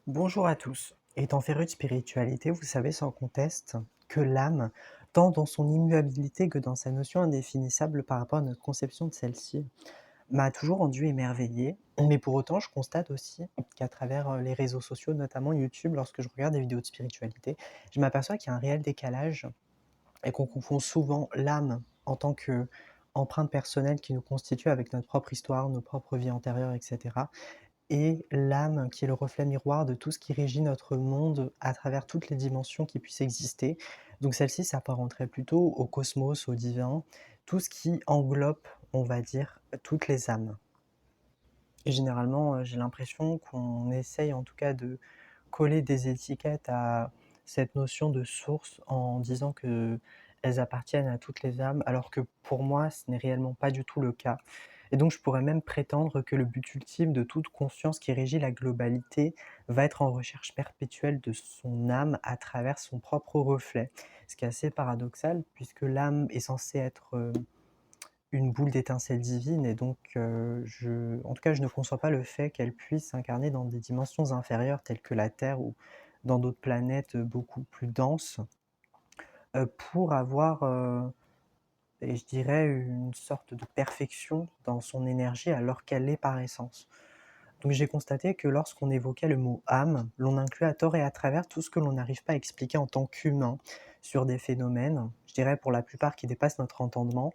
Bonjour à tous. Étant féru de spiritualité, vous savez sans conteste que l'âme, tant dans son immuabilité que dans sa notion indéfinissable par rapport à notre conception de celle-ci, m'a toujours rendu émerveillé. Mais pour autant, je constate aussi qu'à travers les réseaux sociaux, notamment YouTube, lorsque je regarde des vidéos de spiritualité, je m'aperçois qu'il y a un réel décalage et qu'on confond souvent l'âme en tant que empreinte personnelle qui nous constitue avec notre propre histoire, nos propres vies antérieures, etc., et l'âme qui est le reflet miroir de tout ce qui régit notre monde à travers toutes les dimensions qui puissent exister. Donc celle-ci s'apparenterait plutôt au cosmos, au divin, tout ce qui englobe, on va dire, toutes les âmes. Et généralement, j'ai l'impression qu'on essaye en tout cas de coller des étiquettes à cette notion de source en disant qu'elles appartiennent à toutes les âmes, alors que pour moi, ce n'est réellement pas du tout le cas. Et donc je pourrais même prétendre que le but ultime de toute conscience qui régit la globalité va être en recherche perpétuelle de son âme à travers son propre reflet. Ce qui est assez paradoxal puisque l'âme est censée être, une boule d'étincelles divines et donc en tout cas, je ne conçois pas le fait qu'elle puisse s'incarner dans des dimensions inférieures telles que la Terre ou dans d'autres planètes, beaucoup plus denses, pour avoir, et je dirais une sorte de perfection dans son énergie alors qu'elle l'est par essence. Donc j'ai constaté que lorsqu'on évoquait le mot âme, l'on inclut à tort et à travers tout ce que l'on n'arrive pas à expliquer en tant qu'humain sur des phénomènes, je dirais pour la plupart qui dépassent notre entendement.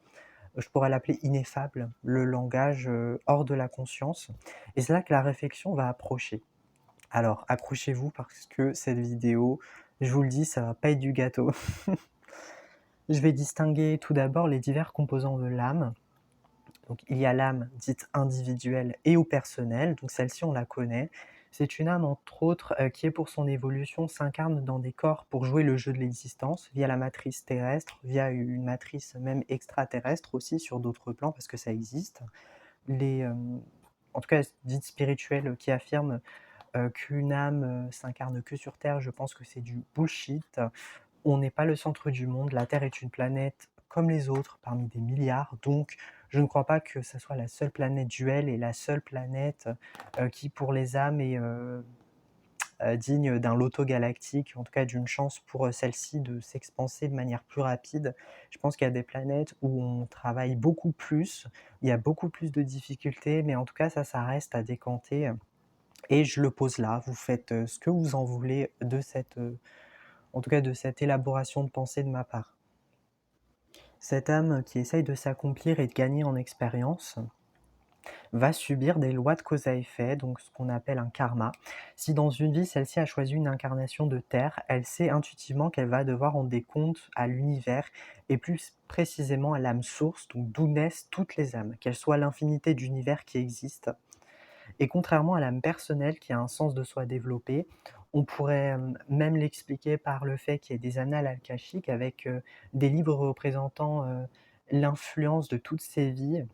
Je pourrais l'appeler ineffable, le langage, hors de la conscience, et c'est là que la réflexion va approcher. Alors accrochez-vous parce que cette vidéo, je vous le dis, ça va pas être du gâteau. Je vais distinguer tout d'abord les divers composants de l'âme. Donc il y a l'âme dite individuelle et ou personnelle, donc celle-ci on la connaît. C'est une âme entre autres, qui est pour son évolution s'incarne dans des corps pour jouer le jeu de l'existence, via la matrice terrestre, via une matrice même extraterrestre aussi sur d'autres plans parce que ça existe. Les, en tout cas dites spirituelles qui affirment, qu'une âme, s'incarne que sur Terre, je pense que c'est du bullshit. On n'est pas le centre du monde, la Terre est une planète comme les autres parmi des milliards, donc je ne crois pas que ça soit la seule planète duel et la seule planète, qui pour les âmes est, digne d'un loto galactique, en tout cas d'une chance pour, celle-ci de s'expanser de manière plus rapide. Je pense qu'il y a des planètes où on travaille beaucoup plus, il y a beaucoup plus de difficultés, mais en tout cas ça reste à décanter, et je le pose là. Vous faites, ce que vous en voulez de cette, en tout cas de cette élaboration de pensée de ma part. Cette âme qui essaye de s'accomplir et de gagner en expérience va subir des lois de cause à effet, donc ce qu'on appelle un karma. Si dans une vie, celle-ci a choisi une incarnation de terre, elle sait intuitivement qu'elle va devoir rendre des comptes à l'univers et plus précisément à l'âme source, donc d'où naissent toutes les âmes, qu'elles soient l'infinité d'univers qui existent. Et contrairement à l'âme personnelle qui a un sens de soi développé, on pourrait même l'expliquer par le fait qu'il y ait des annales akashiques avec des livres représentant l'influence de toutes ces vies,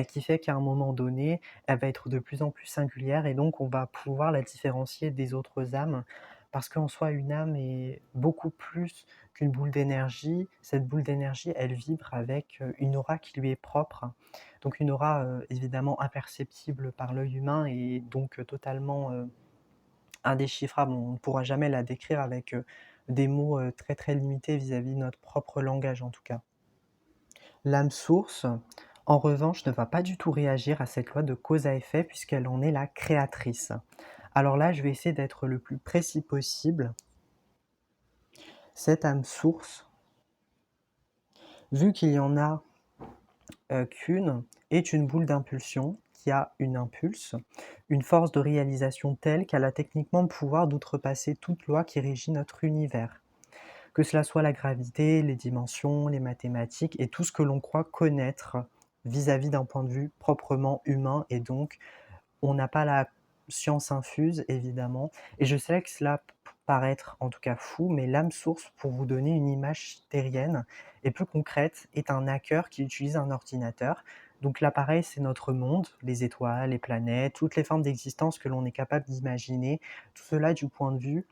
qui fait qu'à un moment donné, elle va être de plus en plus singulière et donc on va pouvoir la différencier des autres âmes. Parce qu'en soi, une âme est beaucoup plus qu'une boule d'énergie. Cette boule d'énergie, elle vibre avec une aura qui lui est propre. Donc une aura évidemment imperceptible par l'œil humain et donc totalement indéchiffrable. On ne pourra jamais la décrire avec des mots très très limités vis-à-vis de notre propre langage en tout cas. L'âme source, en revanche, ne va pas du tout réagir à cette loi de cause à effet puisqu'elle en est la créatrice. Alors là, je vais essayer d'être le plus précis possible. Cette âme source, vu qu'il y en a qu'une, est une boule d'impulsion qui a une impulse, une force de réalisation telle qu'elle a techniquement le pouvoir d'outrepasser toute loi qui régit notre univers. Que cela soit la gravité, les dimensions, les mathématiques et tout ce que l'on croit connaître vis-à-vis d'un point de vue proprement humain, et donc on n'a pas la science infuse évidemment, et je sais que cela peut paraître en tout cas fou, mais l'âme source, pour vous donner une image terrienne et plus concrète, est un hacker qui utilise un ordinateur. Donc l'appareil, c'est notre monde, les étoiles, les planètes, toutes les formes d'existence que l'on est capable d'imaginer, tout cela du point de vue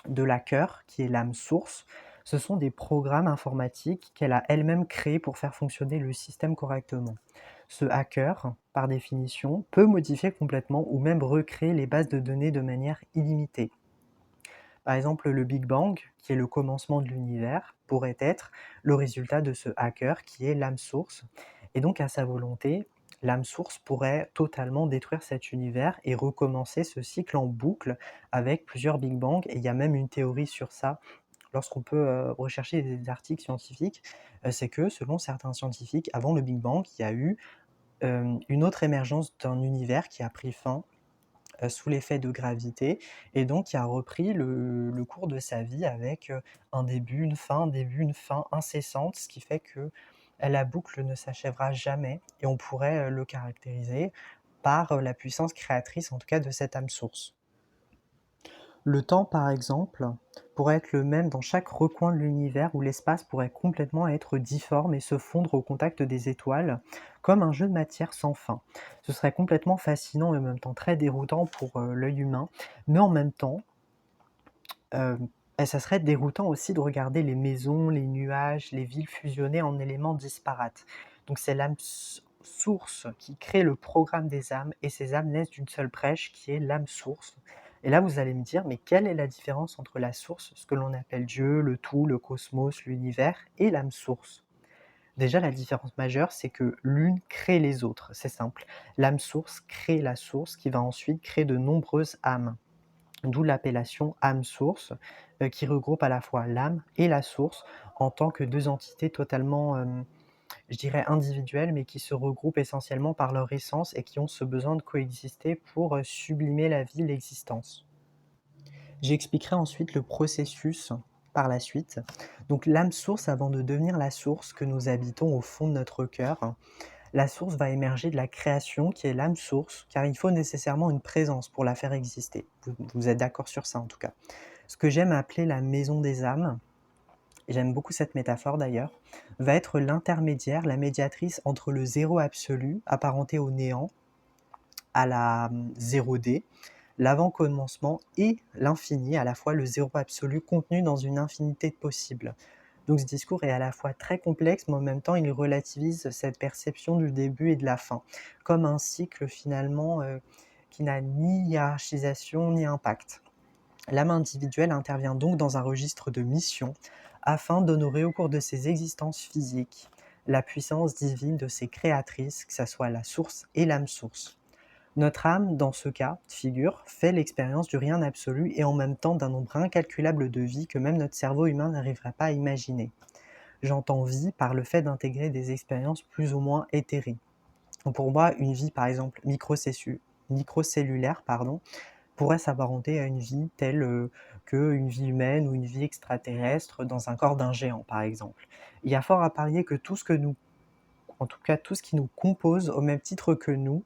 de l'hacker, qui est l'âme source. Ce sont des programmes informatiques qu'elle a elle-même créés pour faire fonctionner le système correctement. Ce hacker, par définition, peut modifier complètement ou même recréer les bases de données de manière illimitée. Par exemple, le Big Bang, qui est le commencement de l'univers, pourrait être le résultat de ce hacker qui est l'âme source. Et donc, à sa volonté, l'âme source pourrait totalement détruire cet univers et recommencer ce cycle en boucle avec plusieurs Big Bang. Et il y a même une théorie sur ça lorsqu'on peut rechercher des articles scientifiques, c'est que selon certains scientifiques, avant le Big Bang, il y a eu une autre émergence d'un univers qui a pris fin sous l'effet de gravité et donc qui a repris le cours de sa vie avec, un début, une fin incessante, ce qui fait que la boucle ne s'achèvera jamais et on pourrait, le caractériser par, la puissance créatrice, en tout cas de cette âme source. Le temps, par exemple, pourrait être le même dans chaque recoin de l'univers où l'espace pourrait complètement être difforme et se fondre au contact des étoiles, comme un jeu de matière sans fin. Ce serait complètement fascinant et en même temps très déroutant pour l'œil humain, mais en même temps, euh, ça serait déroutant aussi de regarder les maisons, les nuages, les villes fusionner en éléments disparates. Donc c'est l'âme source qui crée le programme des âmes et ces âmes naissent d'une seule brèche qui est l'âme source. Et là, vous allez me dire, mais quelle est la différence entre la source, ce que l'on appelle Dieu, le tout, le cosmos, l'univers, et l'âme source? Déjà, la différence majeure, c'est que l'une crée les autres, c'est simple. L'âme source crée la source qui va ensuite créer de nombreuses âmes, d'où l'appellation âme source, qui regroupe à la fois l'âme et la source en tant que deux entités totalement, je dirais individuelles, mais qui se regroupent essentiellement par leur essence et qui ont ce besoin de coexister pour sublimer la vie, l'existence. J'expliquerai ensuite le processus par la suite. Donc l'âme source, avant de devenir la source que nous habitons au fond de notre cœur, la source va émerger de la création qui est l'âme source, car il faut nécessairement une présence pour la faire exister. Vous êtes d'accord sur ça en tout cas. Ce que j'aime appeler la maison des âmes, et j'aime beaucoup cette métaphore d'ailleurs, va être l'intermédiaire, la médiatrice entre le zéro absolu, apparenté au néant, à la 0D, l'avant-commencement et l'infini, à la fois le zéro absolu contenu dans une infinité de possibles. Donc ce discours est à la fois très complexe, mais en même temps il relativise cette perception du début et de la fin, comme un cycle finalement qui n'a ni hiérarchisation ni impact. L'âme individuelle intervient donc dans un registre de mission afin d'honorer au cours de ses existences physiques la puissance divine de ses créatrices, que ce soit la source et l'âme source. Notre âme, dans ce cas de figure, fait l'expérience du rien absolu et en même temps d'un nombre incalculable de vies que même notre cerveau humain n'arriverait pas à imaginer. J'entends vie par le fait d'intégrer des expériences plus ou moins éthérées. Pour moi, une vie, par exemple, microcellulaire, pourrait s'apparenter à une vie telle qu'une vie humaine ou une vie extraterrestre dans un corps d'un géant, par exemple. Il y a fort à parier que tout ce que nous, en tout cas tout ce qui nous compose au même titre que nous,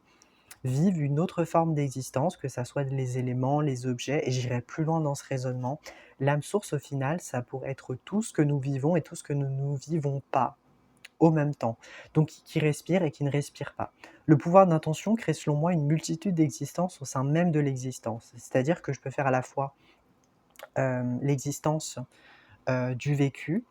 vivent une autre forme d'existence, que ça soit les éléments, les objets, et j'irai plus loin dans ce raisonnement. L'âme source, au final, ça pourrait être tout ce que nous vivons et tout ce que nous ne vivons pas au même temps, donc qui respire et qui ne respire pas. Le pouvoir d'intention crée selon moi une multitude d'existences au sein même de l'existence. C'est-à-dire que je peux faire à la fois l'existence du vécu,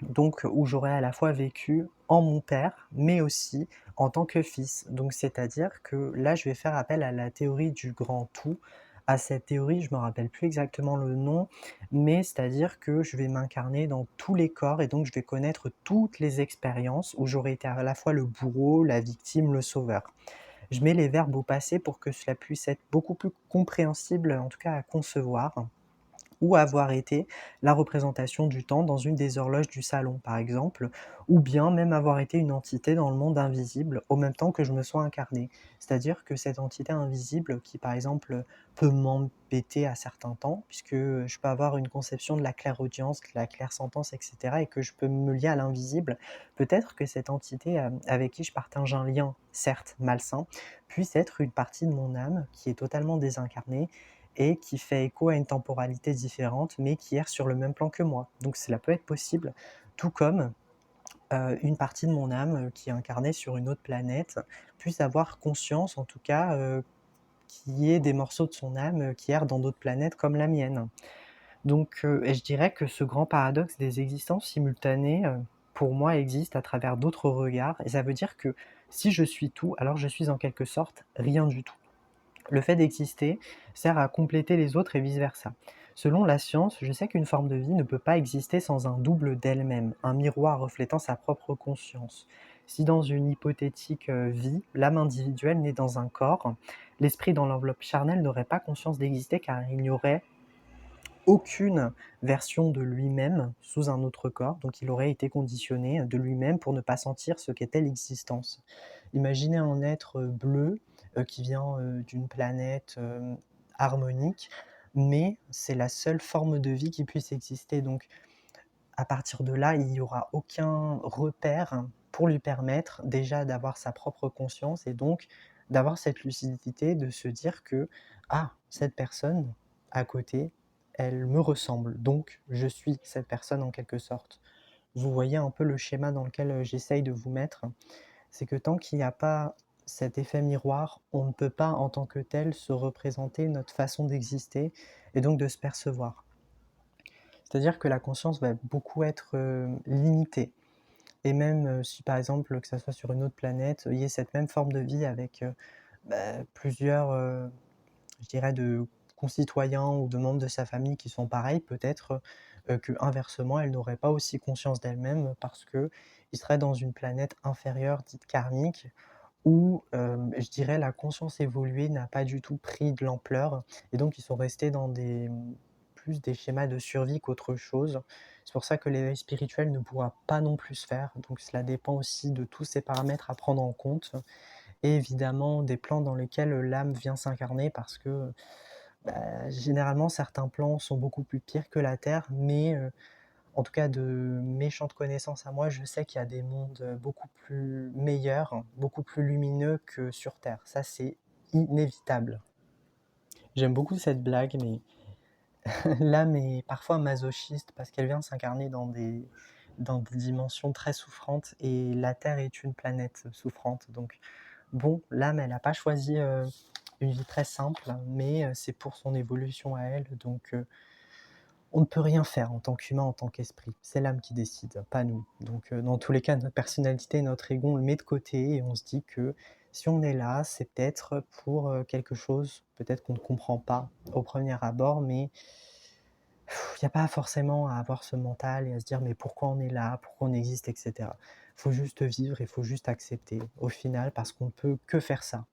donc où j'aurais à la fois vécu en mon père, mais aussi en tant que fils. Donc c'est-à-dire que là, je vais faire appel à la théorie du grand tout. À cette théorie, je ne me rappelle plus exactement le nom, mais c'est-à-dire que je vais m'incarner dans tous les corps et donc je vais connaître toutes les expériences où j'aurais été à la fois le bourreau, la victime, le sauveur. Je mets les verbes au passé pour que cela puisse être beaucoup plus compréhensible, en tout cas à concevoir, ou avoir été la représentation du temps dans une des horloges du salon, par exemple, ou bien même avoir été une entité dans le monde invisible, au même temps que je me sois incarné. C'est-à-dire que cette entité invisible qui, par exemple, peut m'embêter à certains temps, puisque je peux avoir une conception de la clairaudience, de la clairsentence, etc., et que je peux me lier à l'invisible, peut-être que cette entité avec qui je partage un lien, certes malsain, puisse être une partie de mon âme qui est totalement désincarnée et qui fait écho à une temporalité différente, mais qui erre sur le même plan que moi. Donc cela peut être possible, tout comme une partie de mon âme qui est incarnée sur une autre planète puisse avoir conscience, en tout cas, qu'il y ait des morceaux de son âme qui errent dans d'autres planètes comme la mienne. Donc et je dirais que ce grand paradoxe des existences simultanées, pour moi existe à travers d'autres regards et ça veut dire que si je suis tout, alors je suis en quelque sorte rien du tout. Le fait d'exister sert à compléter les autres et vice-versa. Selon la science, je sais qu'une forme de vie ne peut pas exister sans un double d'elle-même, un miroir reflétant sa propre conscience. Si dans une hypothétique vie, l'âme individuelle naît dans un corps, l'esprit dans l'enveloppe charnelle n'aurait pas conscience d'exister car il n'y aurait aucune version de lui-même sous un autre corps, donc il aurait été conditionné de lui-même pour ne pas sentir ce qu'était l'existence. Imaginez un être bleu qui vient d'une planète harmonique, mais c'est la seule forme de vie qui puisse exister. Donc à partir de là, il n'y aura aucun repère pour lui permettre déjà d'avoir sa propre conscience et donc d'avoir cette lucidité de se dire que ah, cette personne à côté, elle me ressemble, donc je suis cette personne en quelque sorte. Vous voyez un peu le schéma dans lequel j'essaye de vous mettre, c'est que tant qu'il n'y a pas cet effet miroir, on ne peut pas en tant que tel se représenter notre façon d'exister et donc de se percevoir. C'est-à-dire que la conscience va beaucoup être limitée. Et même si par exemple, que ça soit sur une autre planète, il y ait cette même forme de vie avec plusieurs, je dirais, de concitoyens ou de membres de sa famille qui sont pareils, peut-être que inversement, elle n'aurait pas aussi conscience d'elle-même parce que il serait dans une planète inférieure, dite karmique, où je dirais la conscience évoluée n'a pas du tout pris de l'ampleur et donc ils sont restés dans des plus des schémas de survie qu'autre chose. C'est pour ça que l'éveil spirituel ne pourra pas non plus se faire, donc cela dépend aussi de tous ces paramètres à prendre en compte et évidemment des plans dans lesquels l'âme vient s'incarner parce que, généralement certains plans sont beaucoup plus pires que la terre, mais en tout cas de méchantes connaissances à moi, je sais qu'il y a des mondes beaucoup plus meilleurs, beaucoup plus lumineux que sur Terre. Ça, c'est inévitable. J'aime beaucoup cette blague, mais l'âme est parfois masochiste parce qu'elle vient s'incarner dans des dimensions très souffrantes et la Terre est une planète souffrante. Donc, bon, l'âme, elle n'a pas choisi une vie très simple, mais c'est pour son évolution à elle. Donc, on ne peut rien faire en tant qu'humain, en tant qu'esprit. C'est l'âme qui décide, pas nous. Donc, dans tous les cas, notre personnalité, notre ego, on le met de côté et on se dit que si on est là, c'est peut-être pour quelque chose, peut-être qu'on ne comprend pas au premier abord, mais il n'y a pas forcément à avoir ce mental et à se dire mais pourquoi on est là, pourquoi on existe, etc. Il faut juste vivre, il faut juste accepter au final parce qu'on ne peut que faire ça.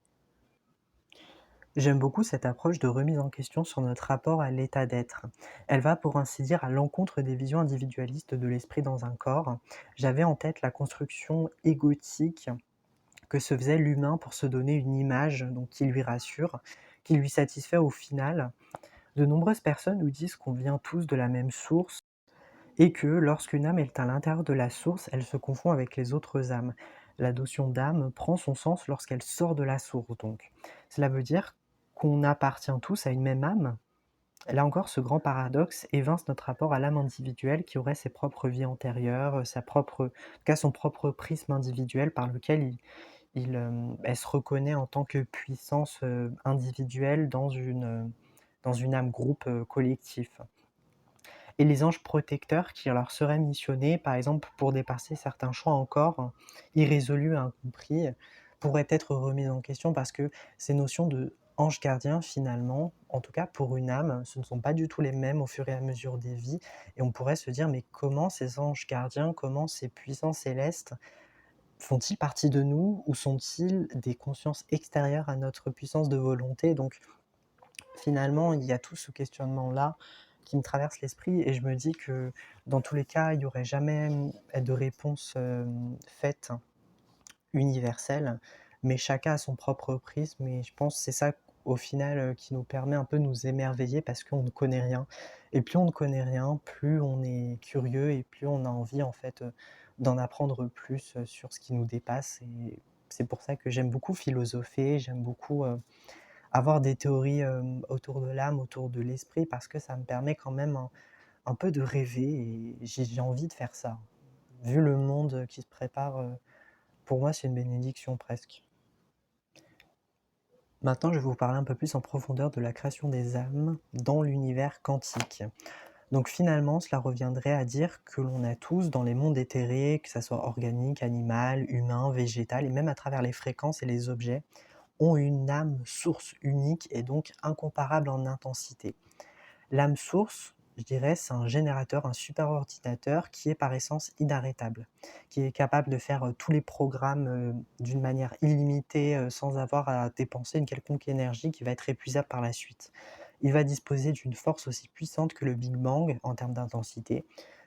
J'aime beaucoup cette approche de remise en question sur notre rapport à l'état d'être. Elle va, pour ainsi dire, à l'encontre des visions individualistes de l'esprit dans un corps. J'avais en tête la construction égotique que se faisait l'humain pour se donner une image donc, qui lui rassure, qui lui satisfait au final. De nombreuses personnes nous disent qu'on vient tous de la même source et que lorsqu'une âme est à l'intérieur de la source, elle se confond avec les autres âmes. La notion d'âme prend son sens lorsqu'elle sort de la source, donc. Cela veut dire qu'on appartient tous à une même âme. Là encore, ce grand paradoxe évince notre rapport à l'âme individuelle qui aurait ses propres vies antérieures, en tout cas son propre prisme individuel par lequel elle se reconnaît en tant que puissance individuelle dans une âme groupe collectif et les anges protecteurs qui leur seraient missionnés, par exemple, pour dépasser certains choix encore irrésolus et incompris, pourraient être remis en question parce que ces notions de ange gardien, finalement, en tout cas pour une âme, ce ne sont pas du tout les mêmes au fur et à mesure des vies. Et on pourrait se dire, mais comment ces anges gardiens, comment ces puissants célestes font-ils partie de nous ou sont-ils des consciences extérieures à notre puissance de volonté? Donc finalement, il y a tout ce questionnement-là qui me traverse l'esprit et je me dis que dans tous les cas, il n'y aurait jamais de réponse faite universelle, mais chacun a son propre prisme et je pense que c'est ça au final qui nous permet un peu de nous émerveiller parce qu'on ne connaît rien. Et plus on ne connaît rien, plus on est curieux et plus on a envie en fait d'en apprendre plus sur ce qui nous dépasse. Et c'est pour ça que j'aime beaucoup philosopher, j'aime beaucoup avoir des théories autour de l'âme, autour de l'esprit, parce que ça me permet quand même un peu de rêver et j'ai envie de faire ça. Vu le monde qui se prépare, pour moi, c'est une bénédiction presque. Maintenant, je vais vous parler un peu plus en profondeur de la création des âmes dans l'univers quantique. Donc finalement, cela reviendrait à dire que l'on a tous dans les mondes éthérés, que ça soit organique, animal, humain, végétal, et même à travers les fréquences et les objets, ont une âme source unique et donc incomparable en intensité. L'âme source, je dirais, c'est un générateur, un superordinateur qui est par essence inarrêtable, qui est capable de faire tous les programmes d'une manière illimitée, sans avoir à dépenser une quelconque énergie qui va être épuisable par la suite. Il va disposer d'une force aussi puissante que le Big Bang en termes d'intensité.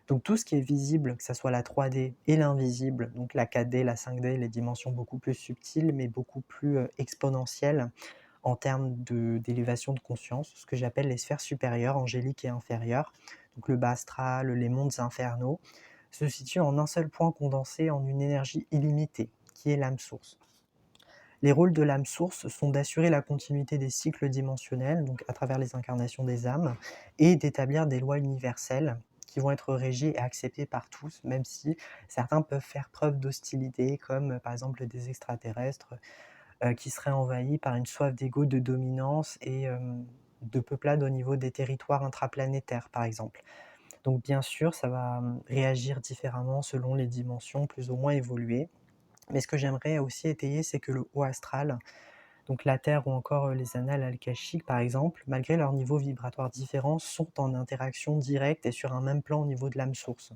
Donc tout ce qui est visible, que ce soit la 3D et l'invisible, donc la 4D, la 5D, les dimensions beaucoup plus subtiles mais beaucoup plus exponentielles, en termes d'élévation de conscience, ce que j'appelle les sphères supérieures, angéliques et inférieures, donc le bas astral, les mondes infernaux, se situent en un seul point condensé en une énergie illimitée, qui est l'âme source. Les rôles de l'âme source sont d'assurer la continuité des cycles dimensionnels, donc à travers les incarnations des âmes, et d'établir des lois universelles qui vont être régies et acceptées par tous, même si certains peuvent faire preuve d'hostilité, comme par exemple des extraterrestres qui seraient envahis par une soif d'ego, de dominance et de peuplade au niveau des territoires intraplanétaires, par exemple. Donc bien sûr, ça va réagir différemment selon les dimensions plus ou moins évoluées. Mais ce que j'aimerais aussi étayer, c'est que le haut astral, donc la Terre ou encore les annales alkashiques par exemple, malgré leurs niveaux vibratoires différents, sont en interaction directe et sur un même plan au niveau de l'âme source.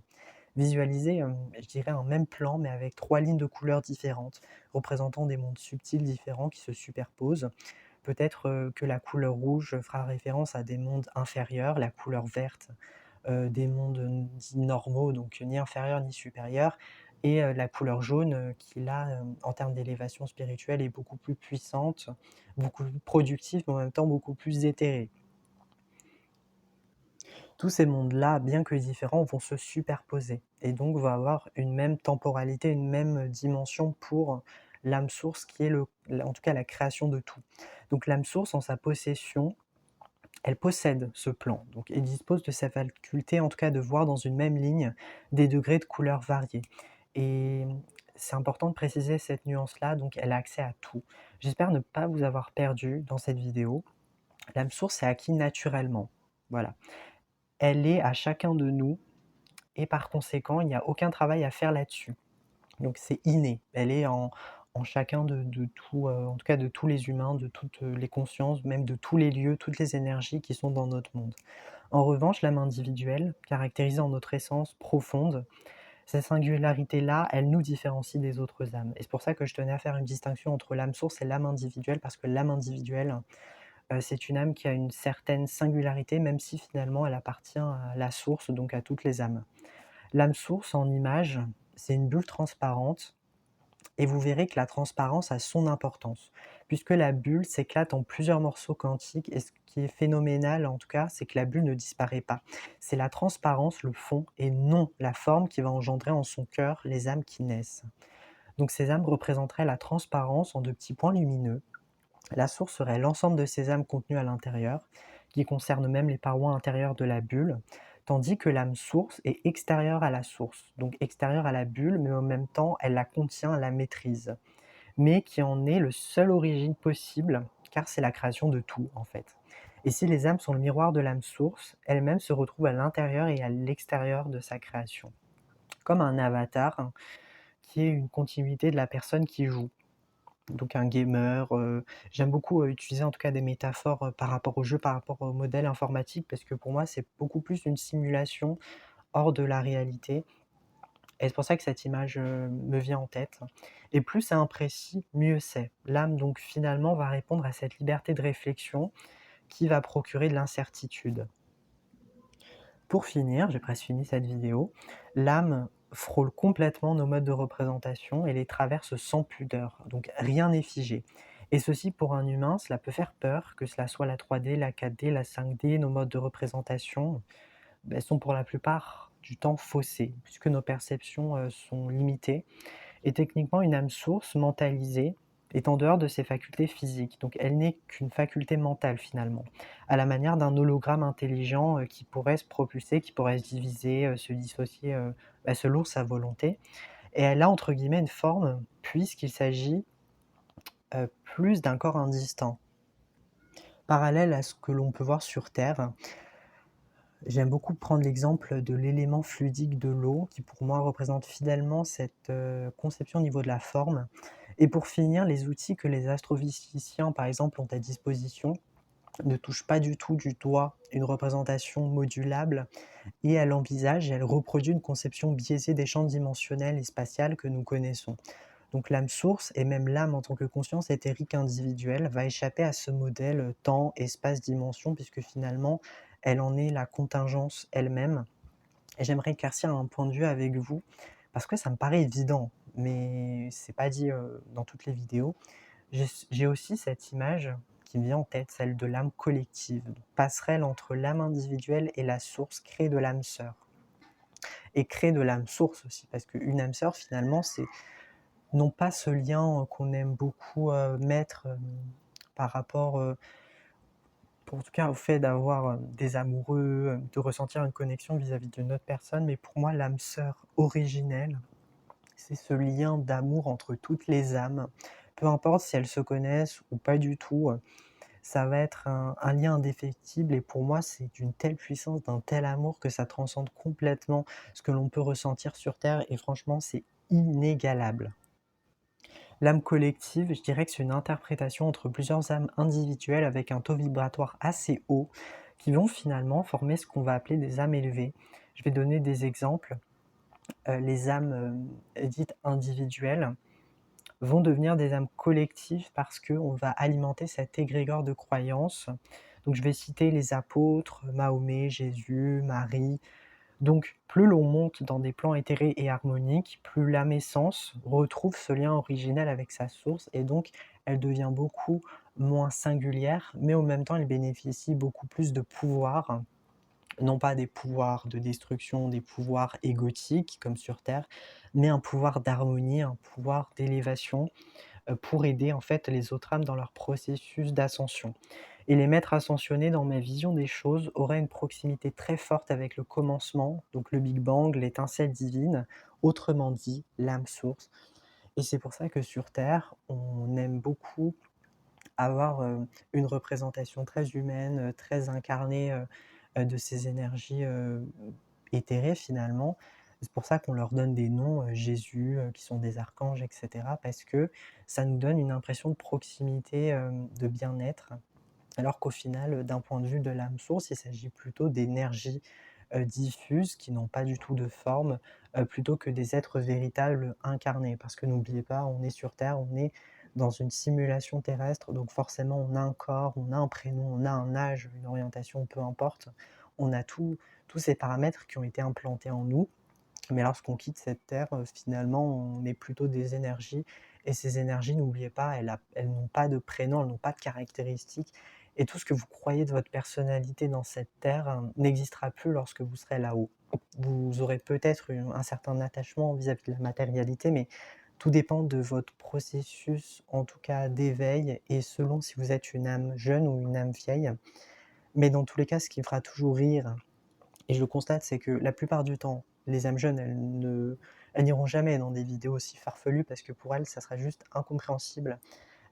Visualiser, je dirais un même plan, mais avec 3 lignes de couleurs différentes, représentant des mondes subtils différents qui se superposent. Peut-être, que la couleur rouge fera référence à des mondes inférieurs, la couleur verte, des mondes dits normaux, donc ni inférieurs ni supérieurs, et la couleur jaune, qui là, en termes d'élévation spirituelle est beaucoup plus puissante, beaucoup plus productive, mais en même temps beaucoup plus éthérée. Tous ces mondes-là, bien que différents, vont se superposer et donc vont avoir une même temporalité, une même dimension pour l'âme source qui est en tout cas la création de tout. Donc l'âme source en sa possession, elle possède ce plan, donc elle dispose de sa faculté en tout cas de voir dans une même ligne des degrés de couleurs variés et c'est important de préciser cette nuance-là, donc elle a accès à tout. J'espère ne pas vous avoir perdu dans cette vidéo. L'âme source est acquis naturellement, voilà. Elle est à chacun de nous et par conséquent, il n'y a aucun travail à faire là-dessus. Donc c'est inné, elle est en chacun de tout, en tout cas de tous les humains, de toutes les consciences, même de tous les lieux, toutes les énergies qui sont dans notre monde. En revanche, l'âme individuelle, caractérisant notre essence profonde, cette singularité-là, elle nous différencie des autres âmes. Et c'est pour ça que je tenais à faire une distinction entre l'âme source et l'âme individuelle, parce que l'âme individuelle, c'est une âme qui a une certaine singularité, même si finalement elle appartient à la source, donc à toutes les âmes. L'âme source en image, c'est une bulle transparente et vous verrez que la transparence a son importance, puisque la bulle s'éclate en plusieurs morceaux quantiques et ce qui est phénoménal en tout cas, c'est que la bulle ne disparaît pas. C'est la transparence, le fond et non la forme qui va engendrer en son cœur les âmes qui naissent. Donc ces âmes représenteraient la transparence en 2 petits points lumineux. La source serait l'ensemble de ces âmes contenues à l'intérieur, qui concernent même les parois intérieures de la bulle, tandis que l'âme source est extérieure à la source, donc extérieure à la bulle, mais en même temps elle la contient, elle la maîtrise, mais qui en est le seul origine possible, car c'est la création de tout en fait. Et si les âmes sont le miroir de l'âme source, elles-mêmes se retrouvent à l'intérieur et à l'extérieur de sa création, comme un avatar qui est une continuité de la personne qui joue. Donc un gamer, j'aime beaucoup, utiliser en tout cas des métaphores, par rapport au jeu, par rapport au modèle informatique parce que pour moi c'est beaucoup plus une simulation hors de la réalité et c'est pour ça que cette image, me vient en tête et plus c'est imprécis, mieux c'est. L'âme donc finalement va répondre à cette liberté de réflexion qui va procurer de l'incertitude. Pour finir, j'ai presque fini cette vidéo, l'âme frôle complètement nos modes de représentation et les traverse sans pudeur, donc rien n'est figé. Et ceci pour un humain, cela peut faire peur, que cela soit la 3D, la 4D, la 5D, nos modes de représentation, sont pour la plupart du temps faussés, puisque nos perceptions sont limitées et techniquement, une âme source mentalisée est en dehors de ses facultés physiques, donc elle n'est qu'une faculté mentale finalement, à la manière d'un hologramme intelligent qui pourrait se propulser, qui pourrait se diviser, se dissocier selon sa volonté. Et elle a entre guillemets une forme puisqu'il s'agit plus d'un corps indistinct. Parallèle à ce que l'on peut voir sur Terre, J'aime beaucoup prendre l'exemple de l'élément fluidique de l'eau qui pour moi représente fidèlement cette, conception au niveau de la forme et pour finir, les outils que les astrophysiciens, par exemple, ont à disposition ne touchent pas du tout du doigt une représentation modulable et elle envisage et elle reproduit une conception biaisée des champs dimensionnels et spatiales que nous connaissons. Donc l'âme source et même l'âme en tant que conscience éthérique individuelle va échapper à ce modèle temps, espace, dimension puisque finalement elle en est la contingence elle-même. Et j'aimerais éclaircir un point de vue avec vous parce que ça me paraît évident, mais c'est pas dit dans toutes les vidéos. J'ai aussi cette image qui me vient en tête, celle de l'âme collective, donc passerelle entre l'âme individuelle et la source, créée de l'âme sœur. Et créée de l'âme source aussi, parce qu'une âme sœur, finalement, c'est non pas ce lien qu'on aime beaucoup mettre par rapport, en tout cas, au fait d'avoir des amoureux, de ressentir une connexion vis-à-vis d'une autre personne, mais pour moi, l'âme sœur originelle, c'est ce lien d'amour entre toutes les âmes, peu importe si elles se connaissent ou pas du tout, ça va être un lien indéfectible et pour moi, c'est d'une telle puissance, d'un tel amour que ça transcende complètement ce que l'on peut ressentir sur terre et franchement, c'est inégalable. L'âme collective, je dirais que c'est une interprétation entre plusieurs âmes individuelles avec un taux vibratoire assez haut qui vont finalement former ce qu'on va appeler des âmes élevées. Je vais donner des exemples. Les âmes dites individuelles vont devenir des âmes collectives parce qu'on va alimenter cet égrégore de croyances. Donc je vais citer les apôtres, Mahomet, Jésus, Marie. Donc plus l'on monte dans des plans éthérés et harmoniques, plus l'âme essence retrouve ce lien originel avec sa source et donc elle devient beaucoup moins singulière, mais en même temps elle bénéficie beaucoup plus de pouvoir, non pas des pouvoirs de destruction, des pouvoirs égotiques comme sur Terre, mais un pouvoir d'harmonie, un pouvoir d'élévation pour aider en fait les autres âmes dans leur processus d'ascension. Et les maîtres ascensionnés, dans ma vision des choses, auraient une proximité très forte avec le commencement, donc le Big Bang, l'étincelle divine, autrement dit l'âme source. Et c'est pour ça que sur Terre, on aime beaucoup avoir une représentation très humaine, très incarnée de ces énergies éthérées finalement. C'est pour ça qu'on leur donne des noms, Jésus, qui sont des archanges, et cetera, parce que ça nous donne une impression de proximité, de bien-être, alors qu'au final, d'un point de vue de l'âme source, il s'agit plutôt d'énergies diffuses qui n'ont pas du tout de forme, plutôt que des êtres véritables incarnés. Parce que n'oubliez pas, on est sur Terre, on est dans une simulation terrestre, donc forcément on a un corps, on a un prénom, on a un âge, une orientation, peu importe. On a tous ces paramètres qui ont été implantés en nous, mais lorsqu'on quitte cette terre, finalement, on est plutôt des énergies et ces énergies, n'oubliez pas, elles n'ont pas de prénom, elles n'ont pas de caractéristiques et tout ce que vous croyez de votre personnalité dans cette terre, n'existera plus lorsque vous serez là-haut. Vous aurez peut-être un certain attachement vis-à-vis de la matérialité, mais tout dépend de votre processus, en tout cas d'éveil et selon si vous êtes une âme jeune ou une âme vieille. Mais dans tous les cas, ce qui me fera toujours rire et je le constate, c'est que la plupart du temps, les âmes jeunes, elles n'iront jamais dans des vidéos aussi farfelues parce que pour elles, ça sera juste incompréhensible.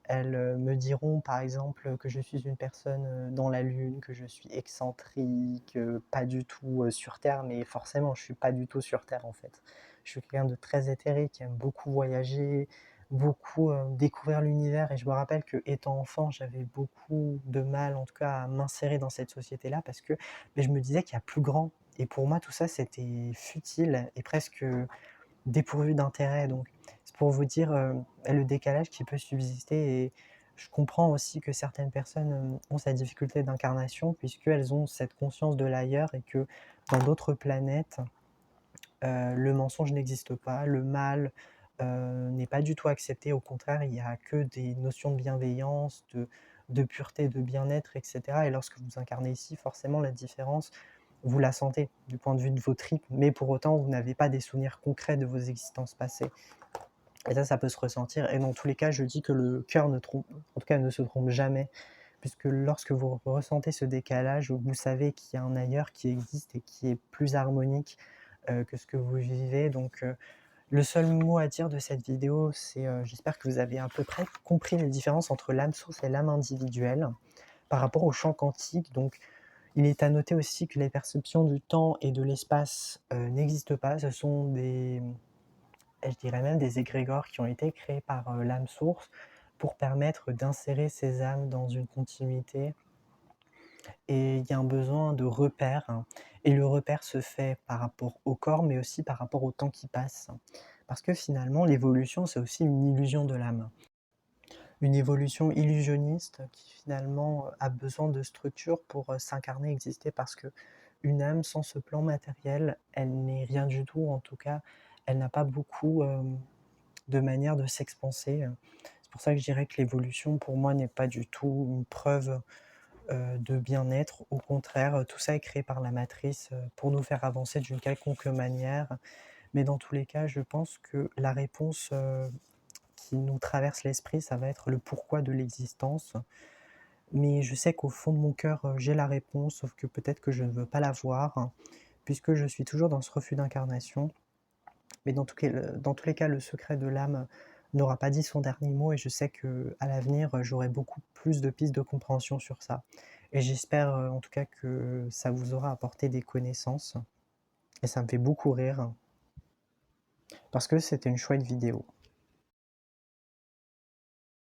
Elles me diront par exemple que je suis une personne dans la lune, que je suis excentrique, pas du tout sur Terre, mais forcément, je suis pas du tout sur Terre en fait. Je suis quelqu'un de très éthéré qui aime beaucoup voyager, beaucoup découvrir l'univers et je me rappelle que étant enfant, j'avais beaucoup de mal en tout cas à m'insérer dans cette société-là parce que mais je me disais qu'il y a plus grand et pour moi tout ça c'était futile et presque dépourvu d'intérêt donc c'est pour vous dire, le décalage qui peut subsister et je comprends aussi que certaines personnes, ont cette difficulté d'incarnation puisqu'elles ont cette conscience de l'ailleurs et que dans d'autres planètes, le mensonge n'existe pas, le mal, n'est pas du tout accepté. Au contraire, il y a que des notions de bienveillance, de pureté, de bien-être et cetera et lorsque vous incarnez ici, forcément la différence, vous la sentez du point de vue de vos tripes, mais pour autant, vous n'avez pas des souvenirs concrets de vos existences passées. Et ça peut se ressentir. Et dans tous les cas, je dis que le cœur ne trompe, en tout cas ne se trompe jamais, puisque lorsque vous ressentez ce décalage, vous savez qu'il y a un ailleurs qui existe et qui est plus harmonique que ce que vous vivez. Donc le seul mot à dire de cette vidéo, c'est j'espère que vous avez à peu près compris les différences entre l'âme source et l'âme individuelle par rapport au champ quantique. Donc Il est à noter aussi que les perceptions du temps et de l'espace n'existent pas. Ce sont des, je dirais même des égrégores qui ont été créés par l'âme source pour permettre d'insérer ces âmes dans une continuité. Et il y a un besoin de repère, hein. Et le repère se fait par rapport au corps, mais aussi par rapport au temps qui passe. Parce que finalement, l'évolution, c'est aussi une illusion de l'âme. Une évolution illusionniste qui finalement a besoin de structure pour s'incarner, exister, parce que une âme sans ce plan matériel, elle n'est rien du tout, en tout cas, elle n'a pas beaucoup de manière de s'expanser. C'est pour ça que je dirais que l'évolution, pour moi, n'est pas du tout une preuve de bien-être. Au contraire, tout ça est créé par la matrice pour nous faire avancer d'une quelconque manière. Mais dans tous les cas, je pense que la réponse qui nous traverse l'esprit, ça va être le pourquoi de l'existence. Mais je sais qu'au fond de mon cœur, j'ai la réponse, sauf que peut-être que je ne veux pas la voir, hein, puisque je suis toujours dans ce refus d'incarnation. Mais dans tous les cas, le secret de l'âme n'aura pas dit son dernier mot, et je sais qu'à l'avenir, j'aurai beaucoup plus de pistes de compréhension sur ça. Et j'espère en tout cas que ça vous aura apporté des connaissances, et ça me fait beaucoup rire, parce que c'était une chouette vidéo.